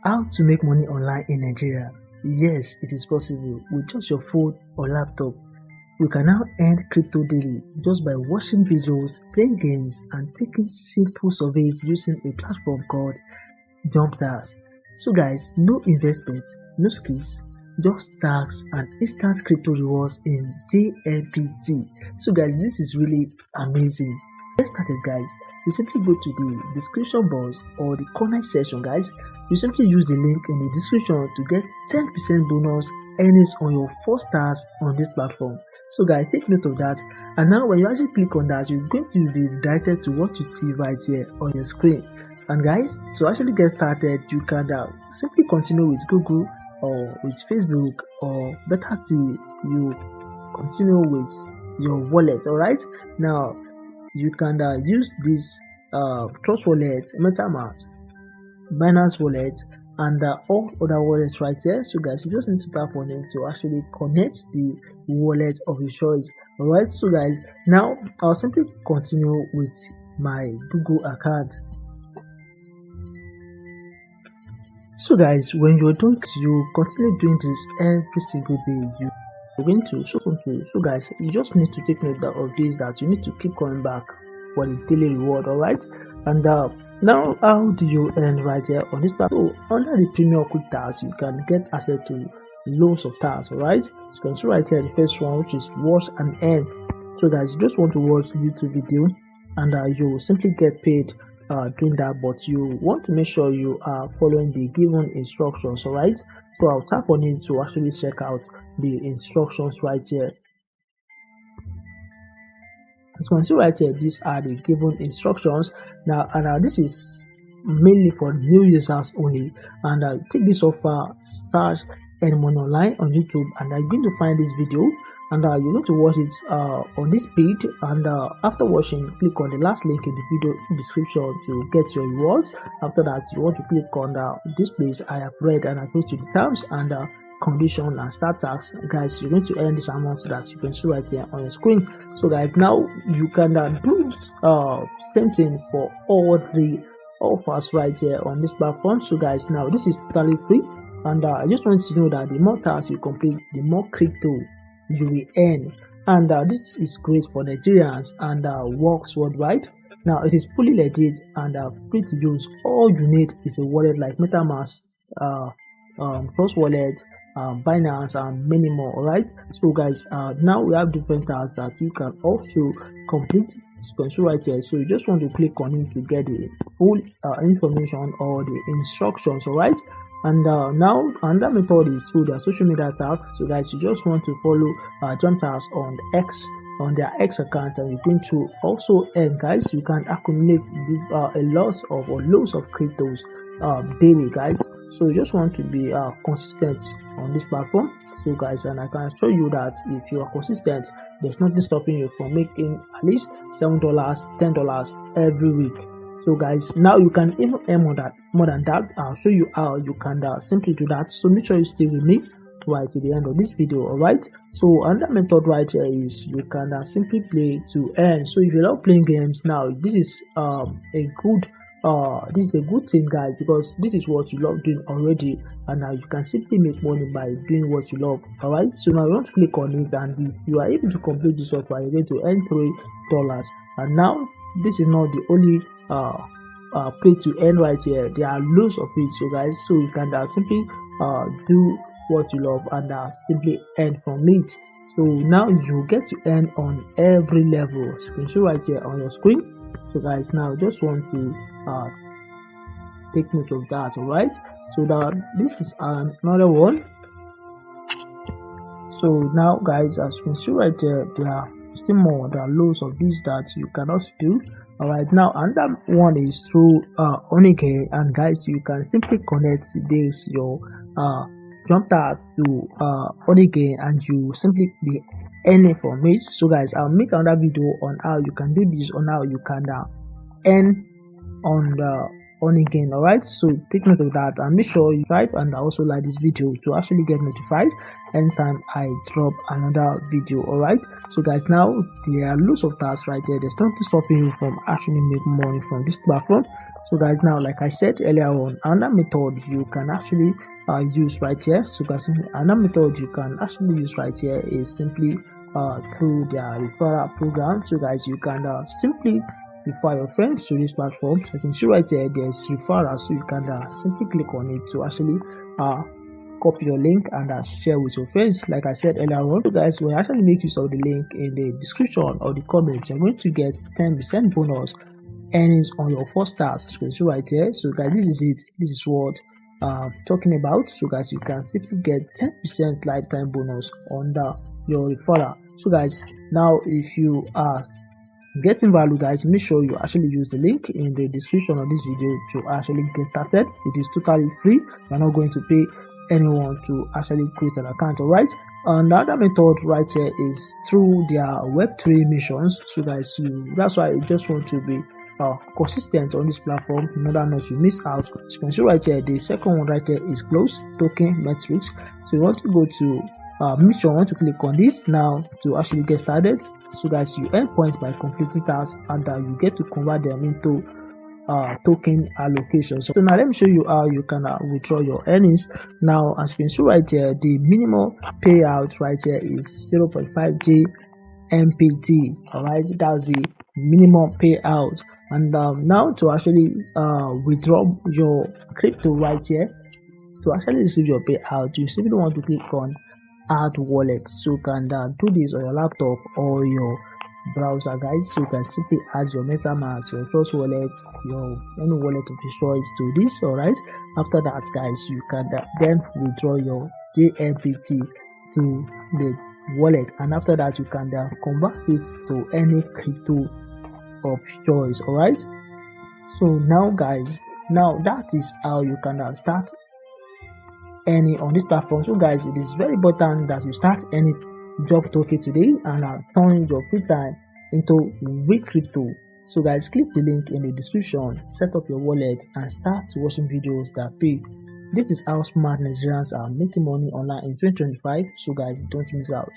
How to make money online in Nigeria? Yes, it is possible. With just your phone or laptop, you can now earn crypto daily just by watching videos, playing games, and taking simple surveys using a platform called JumpToken. So guys, no investment, no skills, just tax and instant crypto rewards in JMPT. So guys, this is really amazing. Get started guys. You simply go to the description box or the comment section guys. You simply use the link in the description to get 10% bonus earnings on your first task on this platform. So guys, take note of that. And now when you actually click on that, you're going to be redirected to what you see right here on your screen. And guys, to actually get started, you can simply continue with Google or with Facebook, or better still, you continue with your wallet. All right, now you can use this Trust Wallet, MetaMask, Binance Wallet, and all other wallets right here. So guys, you just need to tap on it to actually connect the wallet of your choice. All right, so guys, now I'll simply continue with my Google account. So guys, when you're done, you continue doing this every single day. You're going to so guys, you just need to take note of this, that you need to keep coming back for the daily reward. All right, and now how do you earn right here on this platform? So under the premium quick tasks, you can get access to loads of tasks. All right, so you can see right here the first one, which is watch and earn. So guys, you just want to watch YouTube video and you simply get paid doing that, but you want to make sure you are following the given instructions. All right, so I'll tap on it to actually check out the instructions right here. As you can see right here, these are the given instructions. Now this is mainly for new users only, and take this offer, search earn money online on YouTube, and I'm going to find this video, and you need to watch it on this page, and after watching, click on the last link in the video description to get your rewards. After that, you want to click on this place I have read and agree to the terms and condition and start tax. Guys, you're going to earn this amount that you can see right here on your screen. So guys, now you can do same thing for all the offers right here on this platform. So guys, now this is totally free, and I just want you to know that the more tasks you complete, the more crypto you will earn, and this is great for Nigerians and works worldwide. Now it is fully legit and free to use. All you need is a wallet like MetaMask, Trust Wallet, Binance, and many more. All right, so guys, now we have different tasks that you can also complete. You can see right here, so you just want to click on it to get the full information or the instructions. All right, and now another method is through the social media tags. So guys, you just want to follow JumpToken on their X account, and you're going to also earn. Guys, you can accumulate a lot of or loads of cryptos daily, guys. So you just want to be consistent on this platform. So guys, and I can assure you that if you are consistent, there's nothing stopping you from making at least $7, $10 every week. So guys, now you can even earn more than that. I'll show you how you can simply do that. So make sure you stay with me right to the end of this video. All right, so another method right here is you can simply play to earn. So if you love playing games, now this is a good thing, guys, because this is what you love doing already, and now you can simply make money by doing what you love. All right, so now you want to click on it, and if you are able to complete this offer, you're going to earn $3. And now this is not the only play to earn right here. There are loads of it. So guys, so you can simply do what you love and simply earn from it. So now you get to earn on every level. You can see right here on your screen. So guys, now just want to take note of that. All right, so this is another one. So now guys, as you can see right there, there are still more. There are loads of these that you can also do. All right, now another one is through Onike, and guys, you can simply connect this your JumpToken to Onike, and you simply be earning from it. So guys, I'll make another video on how you can do this, on how you can earn on the on again. All right, so take note of that and make sure you subscribe and also like this video to actually get notified anytime I drop another video. All right, so guys, now there are lots of tasks right there. There's nothing stopping you from actually making money from this platform. So guys, now like I said earlier on, another method you can actually use right here. So guys, another method you can actually use right here is simply through their referral program. So guys, you can simply refer your friends to this platform. So you can see right here there's referral, so you can simply click on it to actually copy your link and share with your friends. Like I said earlier on, so guys, when you actually make use of the link in the description or the comments, you're going to get 10% bonus earnings on your first task. So you can see right here. So guys, this is it. This is what talking about. So guys, you can simply get 10% lifetime bonus on your referral. So guys, now if you are getting value, guys, make sure you actually use the link in the description of this video to actually get started. It is totally free. You're not going to pay anyone to actually create an account. All right, another method right here is through their web3 missions. So guys, that's why you just want to be consistent on this platform in order not to miss out. So you can see right here the second one right here is close token metrics. So you want to go to mission, want to click on this now to actually get started. So guys, you earn points by completing tasks and you get to convert them into token allocation. So now let me show you how you can withdraw your earnings. Now as you can see right here, the minimum payout right here is 0.5 JMPT. all right, that's the minimum payout. And now to actually withdraw your crypto right here, to actually receive your payout, you simply want to click on add wallet. So you can do this on your laptop or your browser, guys. So you can simply add your MetaMask, your Trust wallet, your any wallet of your choice to this. All right, after that, guys, you can then withdraw your JMPT to the wallet, and after that you can convert it to any crypto of choice. All right, so now guys, now that is how you can start earning on this platform. So guys, it is very important that you start any JumpToken today and turn your free time into real crypto. So guys, click the link in the description, set up your wallet and start watching videos that pay. This is how smart Nigerians are making money online in 2025. So guys, don't miss out.